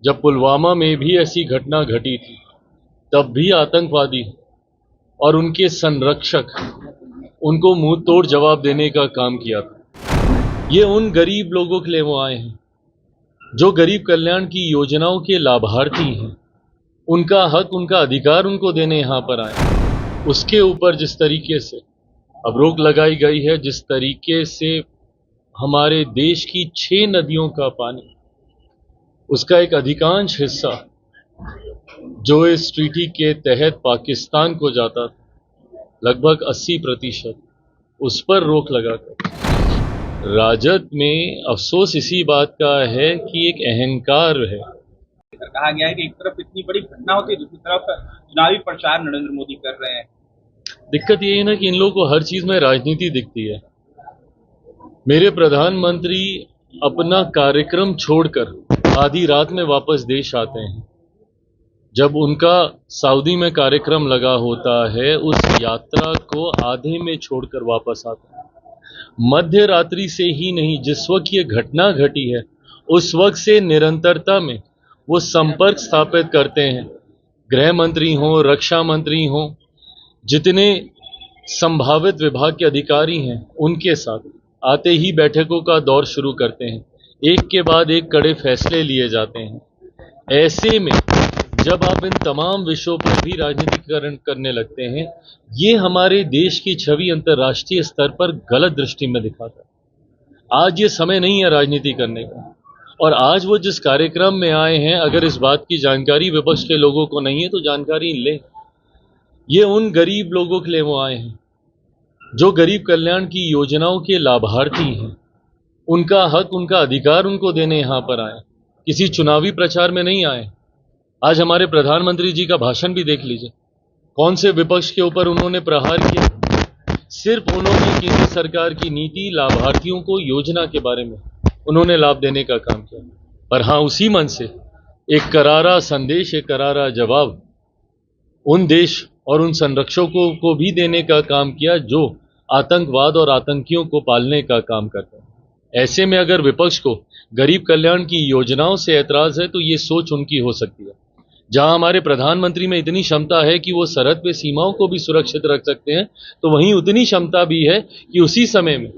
जब पुलवामा में भी ऐसी घटना घटी थी, तब भी आतंकवादी और उनके संरक्षक उनको मुंह तोड़ जवाब देने का काम किया था। ये उन गरीब लोगों के लिए वो आए हैं जो गरीब कल्याण की योजनाओं के लाभार्थी हैं। उनका हक, उनका अधिकार उनको देने यहाँ पर आए। उसके ऊपर जिस तरीके से अब रोक लगाई गई है, जिस तरीके से हमारे देश की 6 नदियों का पानी, उसका एक अधिकांश हिस्सा जो इस ट्रीटी के तहत पाकिस्तान को जाता था, लगभग 80%, उस पर रोक लगाकर राजद में अफसोस इसी बात का है कि एक अहंकार है। कहा गया है कि एक तरफ इतनी बड़ी घटना होती है, दूसरी तरफ चुनावी प्रचार नरेंद्र मोदी कर रहे हैं। दिक्कत ये है ना कि इन लोगों को हर चीज में राजनीति दिखती है। मेरे प्रधानमंत्री अपना कार्यक्रम छोड़कर आधी रात में वापस देश आते हैं। जब उनका सऊदी में कार्यक्रम लगा होता है, उस यात्रा को आधे में छोड़कर वापस आते हैं। मध्य रात्रि से ही नहीं, जिस वक्त ये घटना घटी है उस वक्त से निरंतरता में वो संपर्क स्थापित करते हैं। गृह मंत्री हों, रक्षा मंत्री हों, जितने संभावित विभाग के अधिकारी हैं, उनके साथ आते ही बैठकों का दौर शुरू करते हैं। एक के बाद एक कड़े फैसले लिए जाते हैं। ऐसे में जब आप इन तमाम विषयों पर भी राजनीतिकरण करने लगते हैं, ये हमारे देश की छवि अंतर्राष्ट्रीय स्तर पर गलत दृष्टि में दिखाता है। आज ये समय नहीं है राजनीति करने का। और आज वो जिस कार्यक्रम में आए हैं, अगर इस बात की जानकारी विपक्ष के लोगों को नहीं है तो जानकारी ले। ये उन गरीब लोगों के लिए वो आए हैं जो गरीब कल्याण की योजनाओं के लाभार्थी हैं। उनका हक, उनका अधिकार उनको देने यहाँ पर आए, किसी चुनावी प्रचार में नहीं आए। आज हमारे प्रधानमंत्री जी का भाषण भी देख लीजिए, कौन से विपक्ष के ऊपर उन्होंने प्रहार किया। सिर्फ उन्होंने केंद्र सरकार की नीति, लाभार्थियों को योजना के बारे में उन्होंने लाभ देने का काम किया। पर हाँ, उसी मन से एक करारा संदेश, एक करारा जवाब उन देश और उन संरक्षकों को भी देने का काम किया जो आतंकवाद और आतंकियों को पालने का काम करते हैं। ऐसे में अगर विपक्ष को गरीब कल्याण की योजनाओं से ऐतराज है तो ये सोच उनकी हो सकती है। जहां हमारे प्रधानमंत्री में इतनी क्षमता है कि वो सरहद पे सीमाओं को भी सुरक्षित रख सकते हैं, तो वहीं उतनी क्षमता भी है कि उसी समय में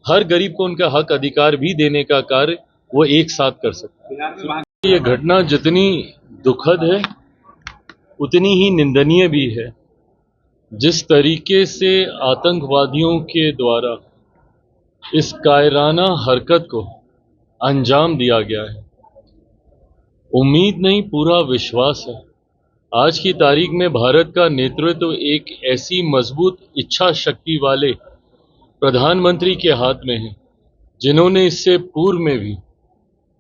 हर गरीब को उनका हक, अधिकार भी देने का कार्य वो एक साथ कर सकते हैं। ये घटना जितनी दुखद है उतनी ही निंदनीय भी है। जिस तरीके से आतंकवादियों के द्वारा इस कायराना हरकत को अंजाम दिया गया है, उम्मीद नहीं, पूरा विश्वास है आज की तारीख में भारत का नेतृत्व एक ऐसी मजबूत इच्छा शक्ति वाले प्रधानमंत्री के हाथ में है, जिन्होंने इससे पूर्व में भी,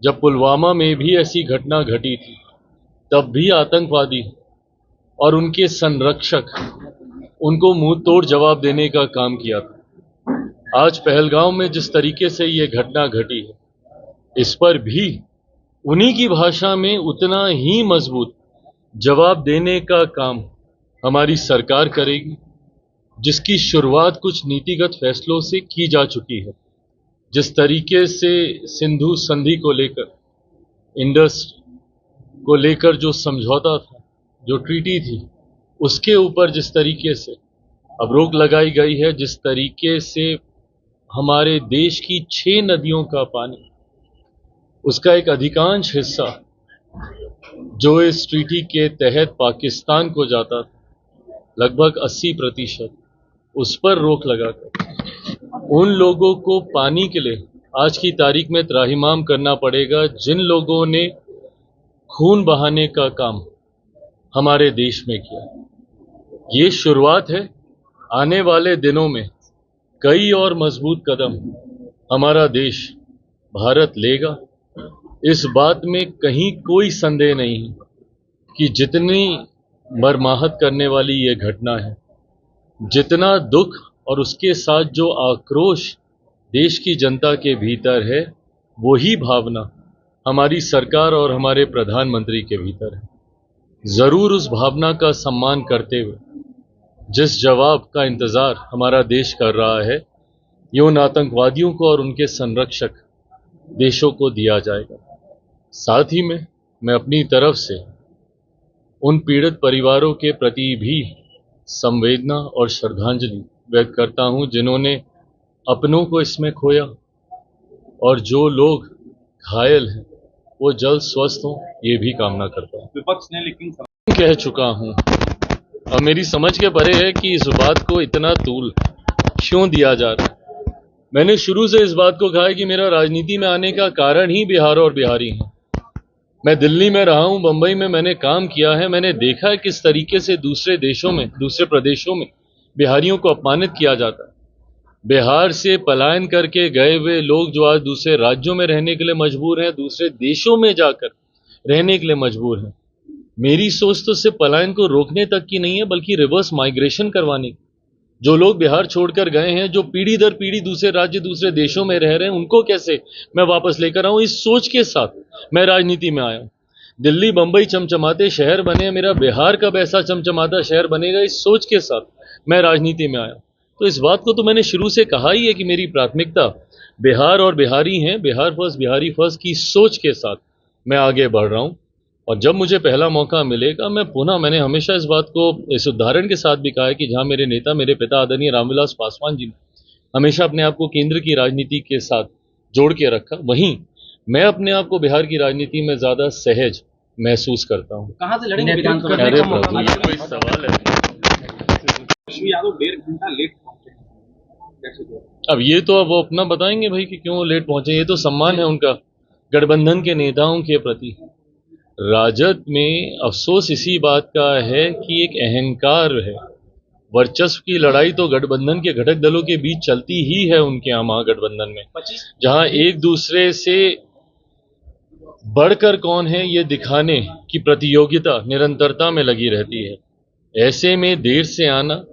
जब पुलवामा में भी ऐसी घटना घटी थी, तब भी आतंकवादी और उनके संरक्षक उनको मुंह तोड़ जवाब देने का काम किया था। आज पहलगांव में जिस तरीके से ये घटना घटी है, इस पर भी उन्हीं की भाषा में उतना ही मजबूत जवाब देने का काम हमारी सरकार करेगी, जिसकी शुरुआत कुछ नीतिगत फैसलों से की जा चुकी है। जिस तरीके से सिंधु संधि को लेकर, इंडस को लेकर जो समझौता था, जो ट्रीटी थी, उसके ऊपर जिस तरीके से अब रोक लगाई गई है, जिस तरीके से हमारे देश की 6 नदियों का पानी, उसका एक अधिकांश हिस्सा जो इस ट्रीटी के तहत पाकिस्तान को जाता था, लगभग 80%, उस पर रोक लगाकर उन लोगों को पानी के लिए आज की तारीख में त्राहिमाम करना पड़ेगा जिन लोगों ने खून बहाने का काम हमारे देश में किया। ये शुरुआत है। आने वाले दिनों में कई और मजबूत कदम हमारा देश भारत लेगा। इस बात में कहीं कोई संदेह नहीं है कि जितनी मर्माहत करने वाली ये घटना है, जितना दुख और उसके साथ जो आक्रोश देश की जनता के भीतर है, वही भावना हमारी सरकार और हमारे प्रधानमंत्री के भीतर है। जरूर उस भावना का सम्मान करते हुए जिस जवाब का इंतजार हमारा देश कर रहा है, ये उन आतंकवादियों को और उनके संरक्षक देशों को दिया जाएगा। साथ ही में मैं अपनी तरफ से उन पीड़ित परिवारों के प्रति भी संवेदना और श्रद्धांजलि व्यक्त करता हूं जिन्होंने अपनों को इसमें खोया, और जो लोग घायल हैं वो जल्द स्वस्थ हों, ये भी कामना करता हूं। विपक्ष ने लेकिन कह चुका हूं, अब मेरी समझ के परे है कि इस बात को इतना तूल क्यों दिया जा रहा है। मैंने शुरू से इस बात को कहा है कि मेरा राजनीति में आने का कारण ही बिहार और बिहारी हैं। मैं दिल्ली में रहा हूं, बंबई में मैंने काम किया है, मैंने देखा है किस तरीके से दूसरे देशों में, दूसरे प्रदेशों में बिहारियों को अपमानित किया जाता है। बिहार से पलायन करके गए हुए लोग जो आज दूसरे राज्यों में रहने के लिए मजबूर हैं, दूसरे देशों में जाकर रहने के लिए मजबूर हैं। मेरी सोच तो सिर्फ पलायन को रोकने तक की नहीं है, बल्कि रिवर्स माइग्रेशन करवाने की। जो लोग बिहार छोड़कर गए हैं, जो पीढ़ी दर पीढ़ी दूसरे राज्य, दूसरे देशों में रह रहे हैं, उनको कैसे मैं वापस लेकर आऊं, इस सोच के साथ मैं राजनीति में आया हूं। दिल्ली बंबई चमचमाते शहर बने, मेरा बिहार कब ऐसा चमचमाता शहर बनेगा, इस सोच के साथ मैं राजनीति में आया हूं। तो इस बात को तो मैंने शुरू से कहा ही है कि मेरी प्राथमिकता बिहार और बिहारी हैं, बिहार फर्स्ट बिहारी फर्स्ट की सोच के साथ मैं आगे बढ़ रहा हूं। और जब मुझे पहला मौका मिलेगा, मैंने हमेशा इस बात को इस उदाहरण के साथ भी कहा है कि जहां मेरे नेता, मेरे पिता आदरणीय रामविलास पासवान जी ने हमेशा अपने आप को केंद्र की राजनीति के साथ जोड़ के रखा, वहीं मैं अपने आप को बिहार की राजनीति में ज्यादा सहज महसूस करता हूं। कहां से लड़ेंगे विधानसभा? अरे प्रभु, ये कोई सवाल है? श्री यादव 1.5 घंटा लेट पहुंचे, कैसे? अब ये तो अब वो अपना बताएंगे भाई कि क्यों लेट पहुंचे। ये तो सम्मान है उनका गठबंधन के नेताओं के प्रति। राजद में अफसोस इसी बात का है कि एक अहंकार है। वर्चस्व की लड़ाई तो गठबंधन के घटक दलों के बीच चलती ही है उनके यहाँ महागठबंधन में, जहां एक दूसरे से बढ़कर कौन है ये दिखाने की प्रतियोगिता निरंतरता में लगी रहती है। ऐसे में देर से आना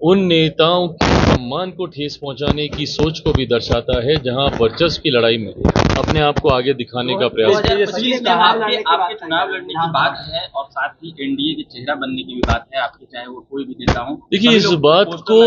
उन नेताओं के सम्मान को ठेस पहुंचाने की सोच को भी दर्शाता है, जहां वर्चस्व की लड़ाई में अपने आप को आगे दिखाने का प्रयास। 2025 में आपके चुनाव लड़ने की बात है और साथ ही एनडीए के चेहरा बनने की भी बात है, आपके चाहे वो कोई भी नेता हो। देखिए, इस बात को